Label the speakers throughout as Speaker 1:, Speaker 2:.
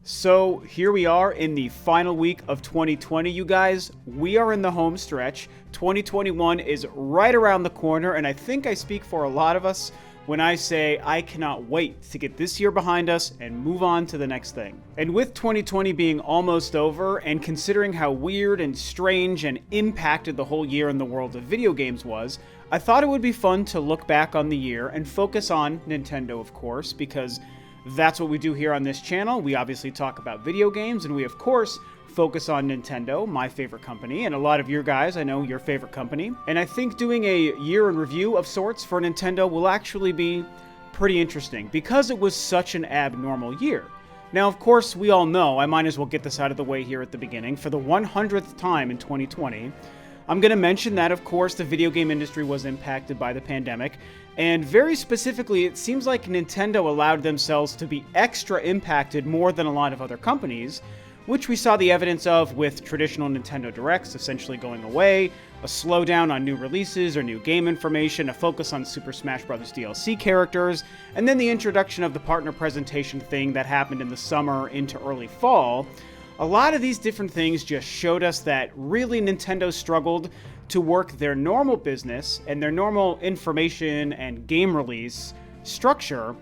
Speaker 1: So here we are in the final week of 2020, you guys. We are in the home stretch. 2021 is right around the corner, and I think I speak for a lot of us when I say I cannot wait to get this year behind us and move on to the next thing. And with 2020 being almost over, and considering how weird and strange and impacted the whole year in the world of video games was, I thought it would be fun to look back on the year and focus on Nintendo, of course, because that's what we do here on this channel. We obviously talk about video games, and we, of course, focus on Nintendo, my favorite company, and a lot of your guys, I know, your favorite company. And I think doing a year in review of sorts for Nintendo will actually be pretty interesting, because it was such an abnormal year. Now, of course, we all know, I might as well get this out of the way here at the beginning, for the 100th time in 2020, I'm going to mention that, of course, the video game industry was impacted by the pandemic, and very specifically, it seems like Nintendo allowed themselves to be extra impacted more than a lot of other companies, which we saw the evidence of with traditional Nintendo Directs essentially going away, a slowdown on new releases or new game information, a focus on Super Smash Bros. DLC characters, and then the introduction of the partner presentation thing that happened in the summer into early fall. A lot of these different things just showed us that really Nintendo struggled to work their normal business and their normal information and game release structure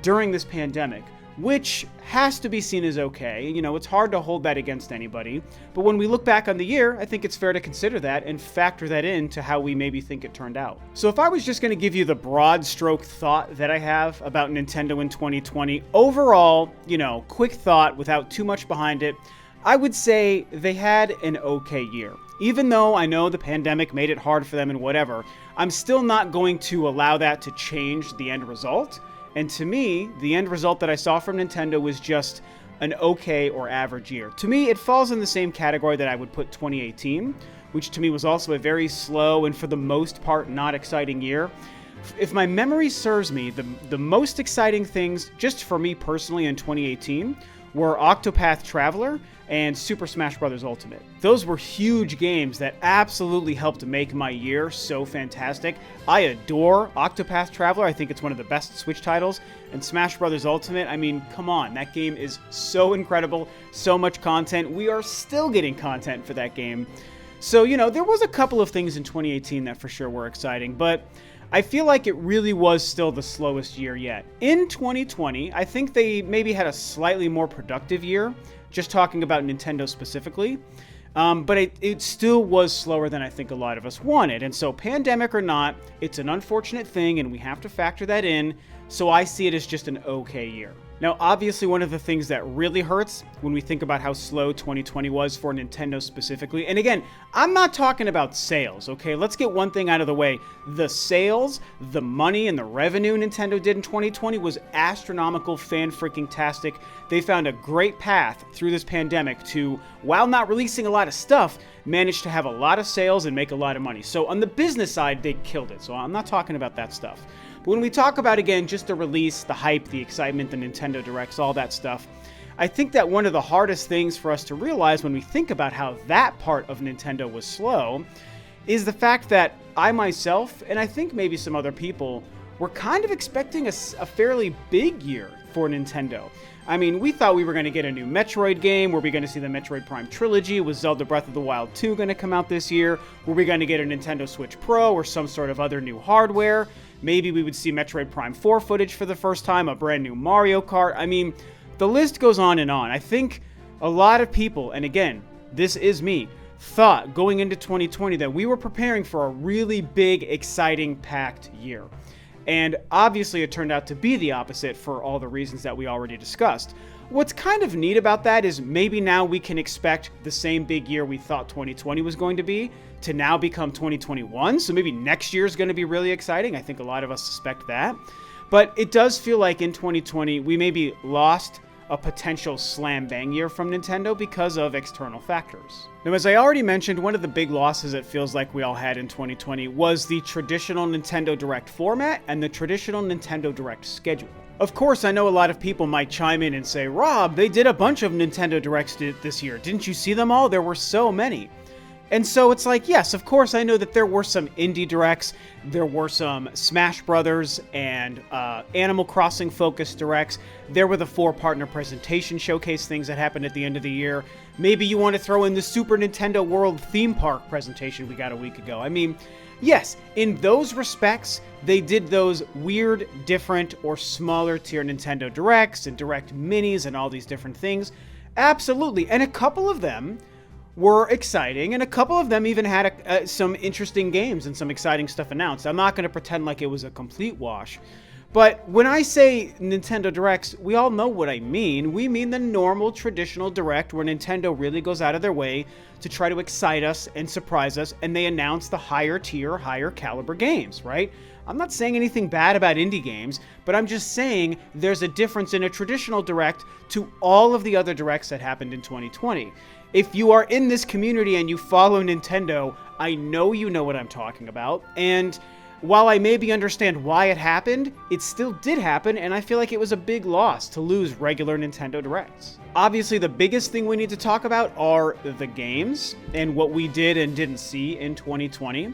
Speaker 1: during this pandemic, which has to be seen as okay. You know, it's hard to hold that against anybody, but when we look back on the year, I think it's fair to consider that and factor that into how we maybe think it turned out. So if I was just going to give you the broad stroke thought that I have about Nintendo in 2020, overall, quick thought without too much behind it, I would say they had an okay year. Even though I know the pandemic made it hard for them and whatever, I'm still not going to allow that to change the end result. And to me, the end result that I saw from Nintendo was just an okay or average year. To me, it falls in the same category that I would put 2018, which to me was also a very slow and for the most part not exciting year. If my memory serves me, the most exciting things, just for me personally in 2018, were Octopath Traveler and Super Smash Bros. Ultimate. Those were huge games that absolutely helped make my year so fantastic. I adore Octopath Traveler. I think it's one of the best Switch titles. And Smash Bros. Ultimate, I mean, come on. That game is so incredible. So much content. We are still getting content for that game. So, there was a couple of things in 2018 that for sure were exciting, but I feel like it really was still the slowest year yet. In 2020, I think they maybe had a slightly more productive year, just talking about Nintendo specifically, but it still was slower than I think a lot of us wanted. And so pandemic or not, it's an unfortunate thing and we have to factor that in, so I see it as just an okay year. Now, obviously, one of the things that really hurts when we think about how slow 2020 was for Nintendo specifically, and again, I'm not talking about sales, okay? Let's get one thing out of the way. The sales, the money, and the revenue Nintendo did in 2020 was astronomical, fan-freaking-tastic. They found a great path through this pandemic to, while not releasing a lot of stuff, manage to have a lot of sales and make a lot of money. So on the business side, they killed it. So I'm not talking about that stuff. But when we talk about, again, just the release, the hype, the excitement, the Nintendo Directs, all that stuff, I think that one of the hardest things for us to realize when we think about how that part of Nintendo was slow is the fact that I myself, and I think maybe some other people, were kind of expecting a fairly big year for Nintendo. I mean, we thought we were going to get a new Metroid game. Were we going to see the Metroid Prime trilogy? Was Zelda Breath of the Wild 2 going to come out this year? Were we going to get a Nintendo Switch Pro or some sort of other new hardware? Maybe we would see Metroid Prime 4 footage for the first time, a brand new Mario Kart. I mean, the list goes on and on. I think a lot of people, and again, this is me, thought going into 2020 that we were preparing for a really big, exciting, packed year. And obviously it turned out to be the opposite for all the reasons that we already discussed. What's kind of neat about that is maybe now we can expect the same big year we thought 2020 was going to be to now become 2021. So maybe next year is going to be really exciting. I think a lot of us suspect that. But it does feel like in 2020 we maybe lost a potential slam bang year from Nintendo because of external factors. Now, as I already mentioned, one of the big losses it feels like we all had in 2020 was the traditional Nintendo Direct format and the traditional Nintendo Direct schedule. Of course, I know a lot of people might chime in and say, Rob, they did a bunch of Nintendo Directs this year. Didn't you see them all? There were so many. And so it's like, yes, of course, I know that there were some indie directs, there were some Smash Brothers and Animal Crossing focused directs, there were the 4 partner presentation showcase things that happened at the end of the year. Maybe you want to throw in the Super Nintendo World theme park presentation we got a week ago. I mean, yes, in those respects, they did those weird, different, or smaller tier Nintendo Directs and Direct Minis and all these different things. Absolutely. And a couple of them were exciting, and a couple of them even had some interesting games and some exciting stuff announced. I'm not going to pretend like it was a complete wash. But when I say Nintendo Directs, we all know what I mean. We mean the normal, traditional Direct where Nintendo really goes out of their way to try to excite us and surprise us, and they announce the higher tier, higher caliber games, right? I'm not saying anything bad about indie games, but I'm just saying there's a difference in a traditional Direct to all of the other Directs that happened in 2020. If you are in this community and you follow Nintendo, I know you know what I'm talking about, and while I maybe understand why it happened, it still did happen, and I feel like it was a big loss to lose regular Nintendo Directs. Obviously, the biggest thing we need to talk about are the games and what we did and didn't see in 2020.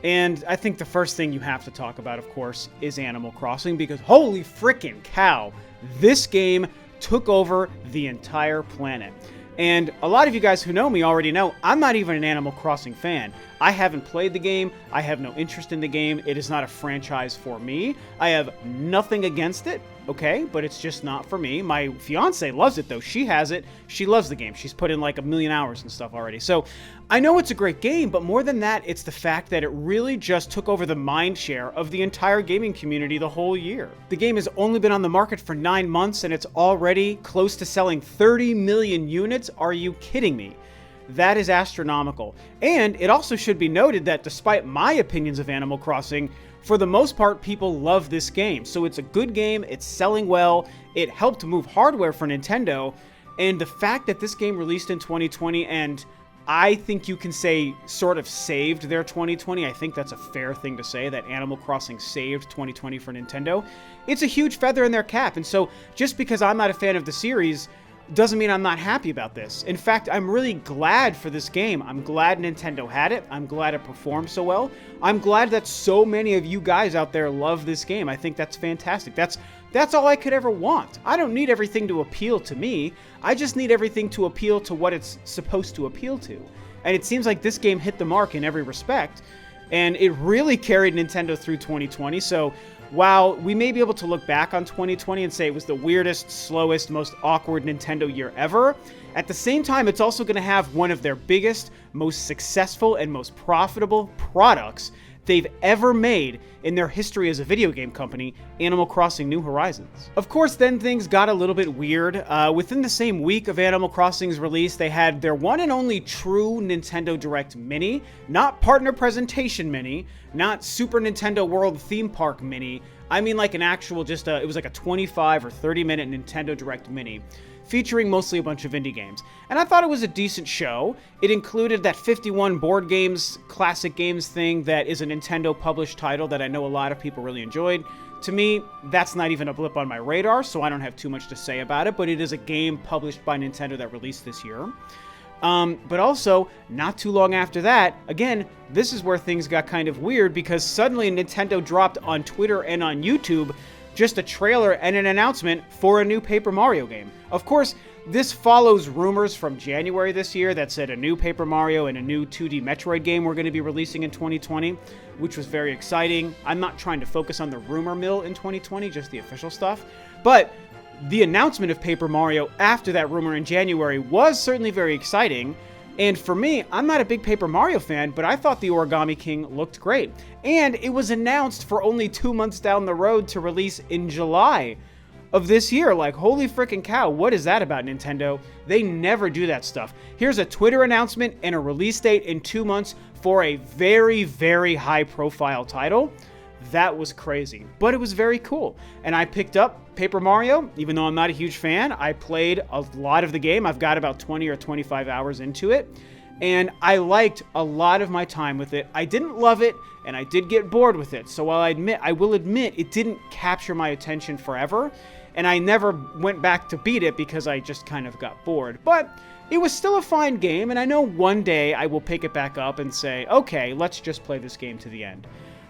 Speaker 1: And I think the first thing you have to talk about, of course, is Animal Crossing, because holy frickin' cow, this game took over the entire planet. And a lot of you guys who know me already know I'm not even an Animal Crossing fan. I haven't played the game. I have no interest in the game. It is not a franchise for me. I have nothing against it, okay? But it's just not for me. My fiance loves it, though. She has it. She loves the game. She's put in like 1 million hours and stuff already. So I know it's a great game, but more than that, it's the fact that it really just took over the mind share of the entire gaming community the whole year. The game has only been on the market for 9 months, and it's already close to selling 30 million units. Are you kidding me? That is astronomical. And it also should be noted that despite my opinions of Animal Crossing, for the most part, people love this game. So it's a good game, it's selling well, it helped move hardware for Nintendo, and the fact that this game released in 2020 and I think you can say sort of saved their 2020. I think that's a fair thing to say, that Animal Crossing saved 2020 for Nintendo. It's a huge feather in their cap. And so just because I'm not a fan of the series doesn't mean I'm not happy about this. In fact, I'm really glad for this game. I'm glad Nintendo had it. I'm glad it performed so well. I'm glad that so many of you guys out there love this game. I think that's fantastic. That's all I could ever want. I don't need everything to appeal to me. I just need everything to appeal to what it's supposed to appeal to. And it seems like this game hit the mark in every respect. And it really carried Nintendo through 2020. So while we may be able to look back on 2020 and say it was the weirdest, slowest, most awkward Nintendo year ever, at the same time, it's also going to have one of their biggest, most successful, and most profitable products they've ever made in their history as a video game company, Animal Crossing New Horizons. Of course, then things got a little bit weird. Within the same week of Animal Crossing's release, they had their one and only true Nintendo Direct Mini, not partner presentation mini, not Super Nintendo World theme park mini. I mean like an actual it was like a 25 or 30 minute Nintendo Direct Mini, featuring mostly a bunch of indie games. And I thought it was a decent show. It included that 51 board games, classic games thing that is a Nintendo published title that I know a lot of people really enjoyed. To me, that's not even a blip on my radar, so I don't have too much to say about it, but it is a game published by Nintendo that released this year. But also, not too long after that, again, this is where things got kind of weird, because suddenly Nintendo dropped on Twitter and on YouTube just a trailer and an announcement for a new Paper Mario game. Of course, this follows rumors from January this year that said a new Paper Mario and a new 2D Metroid game were going to be releasing in 2020, which was very exciting. I'm not trying to focus on the rumor mill in 2020, just the official stuff. But the announcement of Paper Mario after that rumor in January was certainly very exciting. And for me, I'm not a big Paper Mario fan, but I thought the Origami King looked great. And it was announced for only 2 months down the road to release in July of this year. Like, holy frickin' cow, what is that about, Nintendo? They never do that stuff. Here's a Twitter announcement and a release date in 2 months for a very, very high-profile title. That was crazy, but it was very cool. And I picked up Paper Mario, even though I'm not a huge fan. I played a lot of the game. I've got about 20 or 25 hours into it, and I liked a lot of my time with it. I didn't love it, and I did get bored with it. So while I will admit it didn't capture my attention forever. and I never went back to beat it because I just kind of got bored. But it was still a fine game, and I know one day I will pick it back up and say, okay, let's just play this game to the end.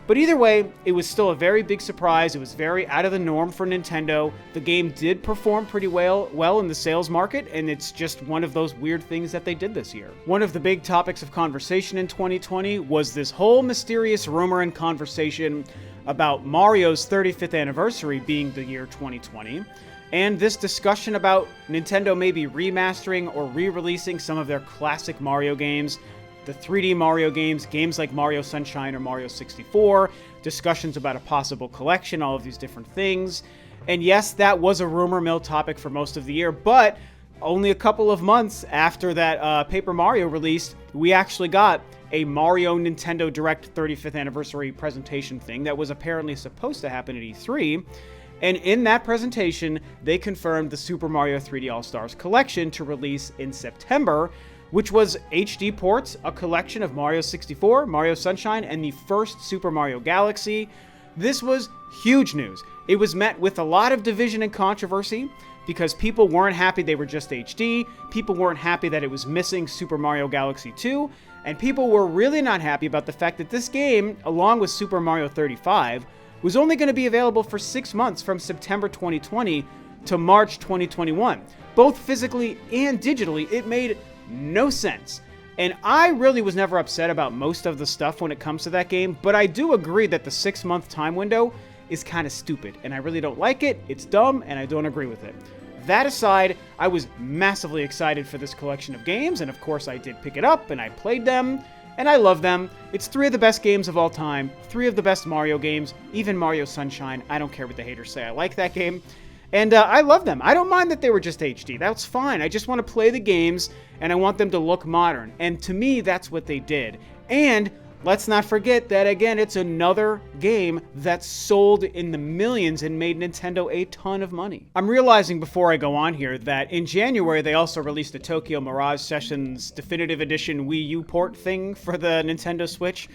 Speaker 1: But either way, it was still a very big surprise. It was very out of the norm for Nintendo. The game did perform pretty well in the sales market, and it's just one of those weird things that they did this year. One of the big topics of conversation in 2020 was this whole mysterious rumor and conversation about Mario's 35th anniversary being the year 2020, and this discussion about Nintendo maybe remastering or re-releasing some of their classic Mario games, the 3D Mario games, games like Mario Sunshine or Mario 64, discussions about a possible collection, all of these different things. And yes, that was a rumor mill topic for most of the year, but only a couple of months after that Paper Mario released, we actually got a Mario Nintendo Direct 35th anniversary presentation thing that was apparently supposed to happen at E3. And in that presentation, they confirmed the Super Mario 3D All-Stars collection to release in September, which was HD ports, a collection of Mario 64, Mario Sunshine, and the first Super Mario Galaxy. This was huge news. It was met with a lot of division and controversy because people weren't happy they were just HD, people weren't happy that it was missing Super Mario Galaxy 2, and people were really not happy about the fact that this game, along with Super Mario 35, was only going to be available for 6 months from September 2020 to March 2021. Both physically and digitally, it made no sense. And I really was never upset about most of the stuff when it comes to that game, but I do agree that the 6-month time window is kind of stupid, and I really don't like it, it's dumb, and I don't agree with it. That aside, I was massively excited for this collection of games, and of course I did pick it up, and I played them, and I love them. It's 3 of the best games of all time, 3 of the best Mario games, even Mario Sunshine. I don't care what the haters say, I like that game. And I love them. I don't mind that they were just HD. That's fine. I just want to play the games, and I want them to look modern. And to me, that's what they did. And let's not forget that, again, it's another game that sold in the millions and made Nintendo a ton of money. I'm realizing before I go on here that in January, they also released the Tokyo Mirage Sessions Definitive Edition Wii U port thing for the Nintendo Switch.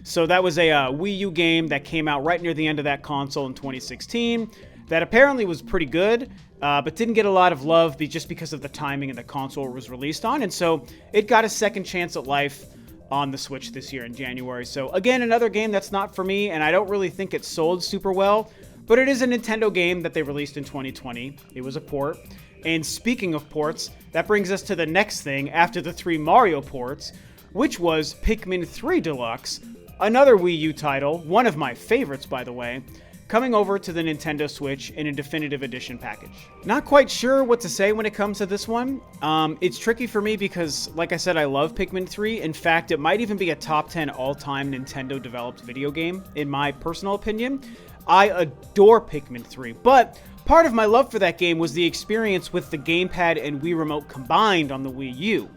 Speaker 1: So that was a Wii U game that came out right near the end of that console in 2016. That apparently was pretty good, but didn't get a lot of love just because of the timing and the console it was released on. And so it got a second chance at life on the Switch this year in January. So again, another game that's not for me, and I don't really think it sold super well, but it is a Nintendo game that they released in 2020. It was a port. And speaking of ports, that brings us to the next thing after the 3 Mario ports, which was Pikmin 3 Deluxe, another Wii U title, one of my favorites, by the way, coming over to the Nintendo Switch in a definitive edition package. Not quite sure what to say when it comes to this one. It's tricky for me because, like I said, I love Pikmin 3. In fact, it might even be a top 10 all-time Nintendo-developed video game, in my personal opinion. I adore Pikmin 3, but part of my love for that game was the experience with the gamepad and Wii Remote combined on the Wii U.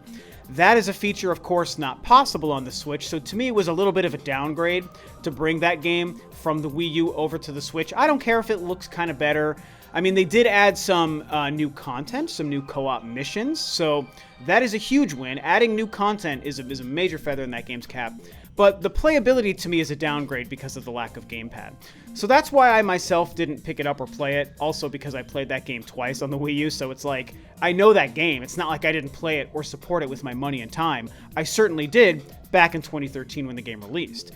Speaker 1: That is a feature, of course, not possible on the Switch, so to me it was a little bit of a downgrade to bring that game from the Wii U over to the Switch. I don't care if it looks kind of better. I mean, they did add some new content, some new co-op missions, so that is a huge win. Adding new content is a major feather in that game's cap. But the playability to me is a downgrade because of the lack of gamepad. So that's why I myself didn't pick it up or play it. Also because I played that game twice on the Wii U, so it's like, I know that game. It's not like I didn't play it or support it with my money and time. I certainly did back in 2013 when the game released.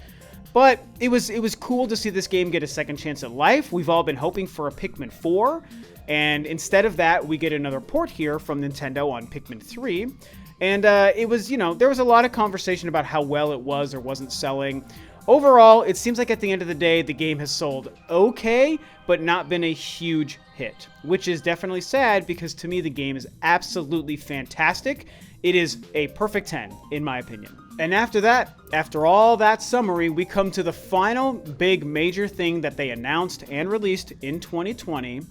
Speaker 1: But it was cool to see this game get a second chance at life. We've all been hoping for a Pikmin 4, and instead of that, we get another port here from Nintendo on Pikmin 3. And it was, there was a lot of conversation about how well it was or wasn't selling. Overall, it seems like at the end of the day, the game has sold okay, but not been a huge hit, which is definitely sad because to me, the game is absolutely fantastic. It is a perfect 10, in my opinion. And after that, after all that summary, we come to the final big major thing that they announced and released in 2020,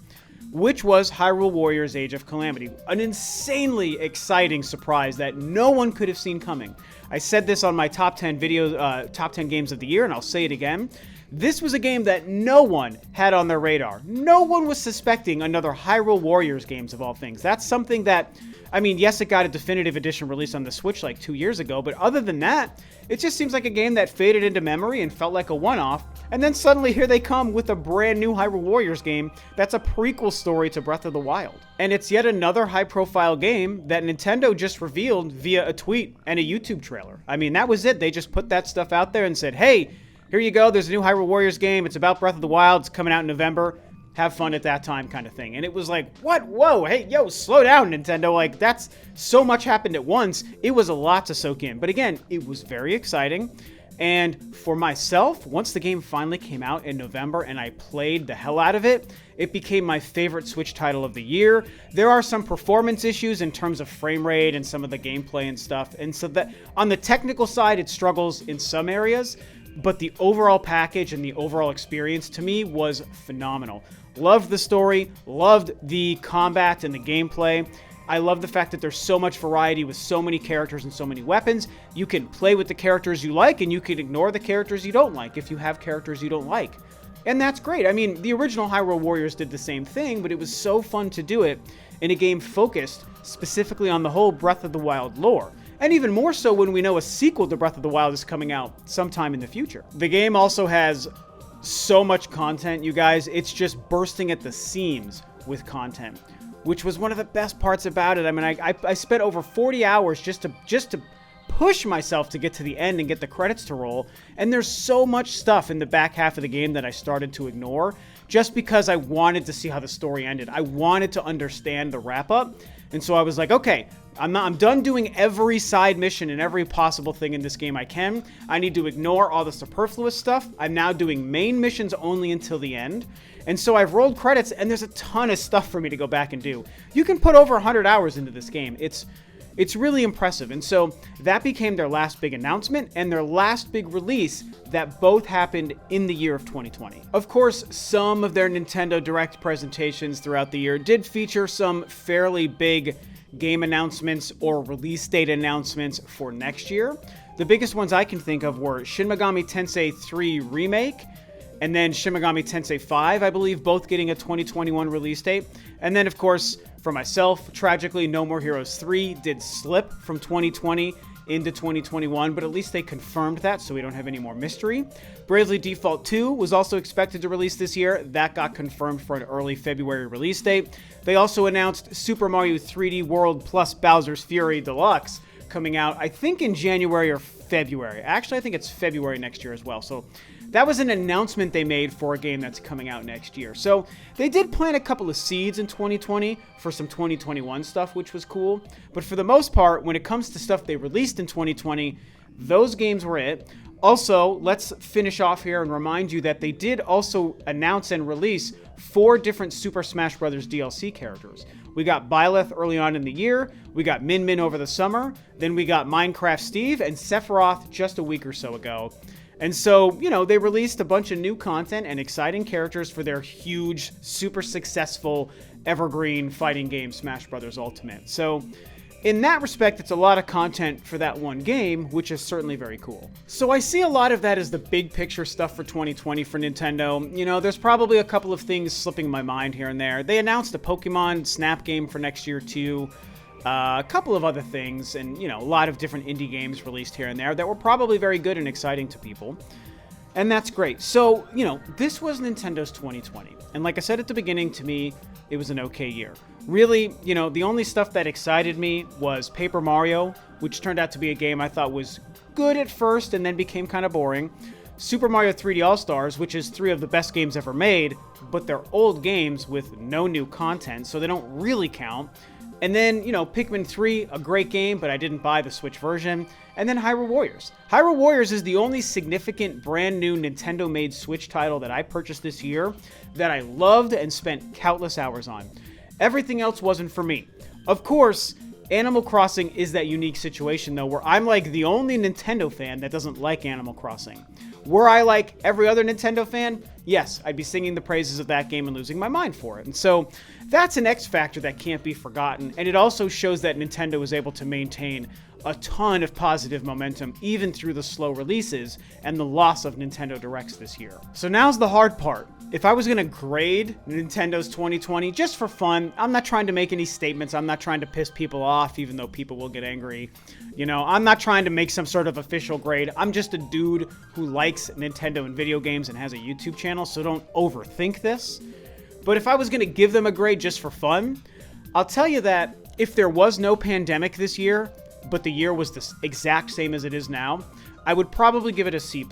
Speaker 1: which was Hyrule Warriors Age of Calamity. An insanely exciting surprise that no one could have seen coming. I said this on my top 10 videos, top 10 games of the year, and I'll say it again. This was a game that no one had on their radar. No one was suspecting another Hyrule Warriors games of all things. That's something that, I mean, yes, it got a definitive edition release on the Switch like 2 years ago, but other than that, it just seems like a game that faded into memory and felt like a one-off. And then suddenly here they come with a brand new Hyrule Warriors game that's a prequel story to Breath of the Wild. And it's yet another high-profile game that Nintendo just revealed via a tweet and a YouTube trailer. I mean, that was it. They just put that stuff out there and said, hey, here you go, there's a new Hyrule Warriors game, it's about Breath of the Wild, it's coming out in November, have fun at that time kind of thing. And it was like, what? Whoa, hey, yo, slow down, Nintendo. Like, that's so much happened at once. It was a lot to soak in. But again, it was very exciting. And for myself, once the game finally came out in November and I played the hell out of it, it became my favorite Switch title of the year. There are some performance issues in terms of frame rate and some of the gameplay and stuff. And so that on the technical side, it struggles in some areas. But the overall package and the overall experience to me was phenomenal. Loved the story, loved the combat and the gameplay. I love the fact that there's so much variety with so many characters and so many weapons. You can play with the characters you like and you can ignore the characters you don't like if you have characters you don't like. And that's great. I mean, the original Hyrule Warriors did the same thing, but it was so fun to do it in a game focused specifically on the whole Breath of the Wild lore. And even more so when we know a sequel to Breath of the Wild is coming out sometime in the future. The game also has so much content, you guys. It's just bursting at the seams with content, which was one of the best parts about it. I mean, I spent over 40 hours just to push myself to get to the end and get the credits to roll. And there's so much stuff in the back half of the game that I started to ignore just because I wanted to see how the story ended. I wanted to understand the wrap-up. And so I was like, okay, I'm done doing every side mission and every possible thing in this game I can. I need to ignore all the superfluous stuff. I'm now doing main missions only until the end. And so I've rolled credits, and there's a ton of stuff for me to go back and do. You can put over 100 hours into this game. It's really impressive. And so that became their last big announcement and their last big release that both happened in the year of 2020. Of course, some of their Nintendo Direct presentations throughout the year did feature some fairly big game announcements or release date announcements for next year. The biggest ones I can think of were Shin Megami Tensei 3 Remake and then Shin Megami Tensei 5, I believe, both getting a 2021 release date. And then, of course, for myself, tragically, No More Heroes 3 did slip from 2020 into 2021, but at least they confirmed that, so we don't have any more mystery. Bravely Default 2 was also expected to release this year. That got confirmed for an early February release date. They also announced Super Mario 3D World plus Bowser's Fury Deluxe coming out, I think, in January or February. Actually, I think it's February next year as well. So that was an announcement they made for a game that's coming out next year. So they did plant a couple of seeds in 2020 for some 2021 stuff, which was cool. But for the most part, when it comes to stuff they released in 2020, those games were it. Also, let's finish off here and remind you that they did also announce and release 4 different Super Smash Bros. DLC characters. We got Byleth early on in the year, we got Min Min over the summer, then we got Minecraft Steve and Sephiroth just a week or so ago. And so, you know, they released a bunch of new content and exciting characters for their huge, super successful, evergreen fighting game, Smash Bros. Ultimate. So, in that respect, it's a lot of content for that one game, which is certainly very cool. So I see a lot of that as the big picture stuff for 2020 for Nintendo. You know, there's probably a couple of things slipping my mind here and there. They announced a Pokemon Snap game for next year, too. A couple of other things, and, you know, a lot of different indie games released here and there that were probably very good and exciting to people. And that's great. So, you know, this was Nintendo's 2020. And like I said at the beginning, to me, it was an okay year. Really, you know, the only stuff that excited me was Paper Mario, which turned out to be a game I thought was good at first and then became kind of boring. Super Mario 3D All-Stars, which is 3 of the best games ever made, but they're old games with no new content, so they don't really count. And then, you know, Pikmin 3, a great game, but I didn't buy the Switch version. And then Hyrule Warriors. Hyrule Warriors is the only significant brand new Nintendo-made Switch title that I purchased this year that I loved and spent countless hours on. Everything else wasn't for me. Of course, Animal Crossing is that unique situation, though, where I'm like the only Nintendo fan that doesn't like Animal Crossing. Were I like every other Nintendo fan? Yes, I'd be singing the praises of that game and losing my mind for it. And so that's an X factor that can't be forgotten. And it also shows that Nintendo was able to maintain a ton of positive momentum even through the slow releases and the loss of Nintendo Directs this year. So now's the hard part. If I was going to grade Nintendo's 2020 just for fun, I'm not trying to make any statements. I'm not trying to piss people off, even though people will get angry. You know, I'm not trying to make some sort of official grade. I'm just a dude who likes Nintendo and video games and has a YouTube channel, so don't overthink this. But if I was going to give them a grade just for fun, I'll tell you that if there was no pandemic this year, but the year was the exact same as it is now, I would probably give it a C+.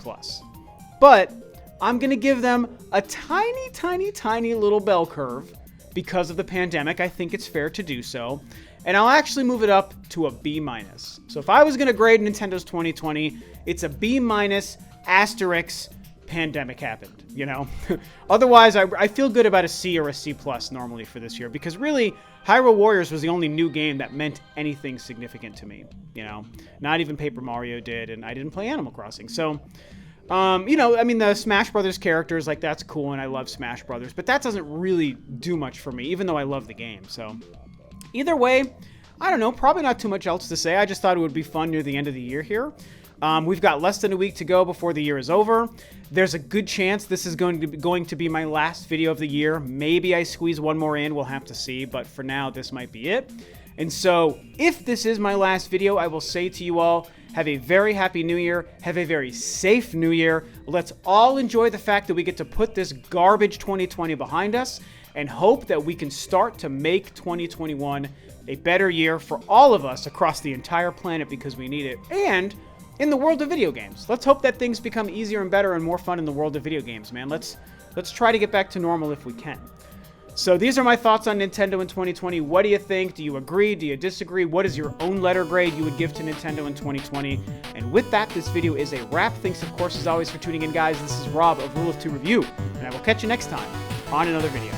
Speaker 1: But I'm going to give them a tiny, tiny, tiny little bell curve because of the pandemic. I think it's fair to do so. And I'll actually move it up to a B-. So if I was going to grade Nintendo's 2020, it's a B- asterisk pandemic happened, you know? Otherwise, I feel good about a C or a C+ normally for this year because really, Hyrule Warriors was the only new game that meant anything significant to me, you know? Not even Paper Mario did, and I didn't play Animal Crossing. So, you know, I mean, the Smash Brothers characters, like, that's cool, and I love Smash Brothers, but that doesn't really do much for me, even though I love the game. So, either way, I don't know, probably not too much else to say. I just thought it would be fun near the end of the year here. We've got less than a week to go before the year is over. There's a good chance this is going to be my last video of the year. Maybe I squeeze one more in, we'll have to see, but for now, this might be it. And so, if this is my last video, I will say to you all, have a very happy new year, have a very safe new year. Let's all enjoy the fact that we get to put this garbage 2020 behind us and hope that we can start to make 2021 a better year for all of us across the entire planet because we need it. And in the world of video games, let's hope that things become easier and better and more fun in the world of video games, man. Let's try to get back to normal if we can. So these are my thoughts on Nintendo in 2020. What do you think? Do you agree? Do you disagree? What is your own letter grade you would give to Nintendo in 2020? And with that, this video is a wrap. Thanks, of course, as always, for tuning in, guys. This is Rob of Rule of Two Review, and I will catch you next time on another video.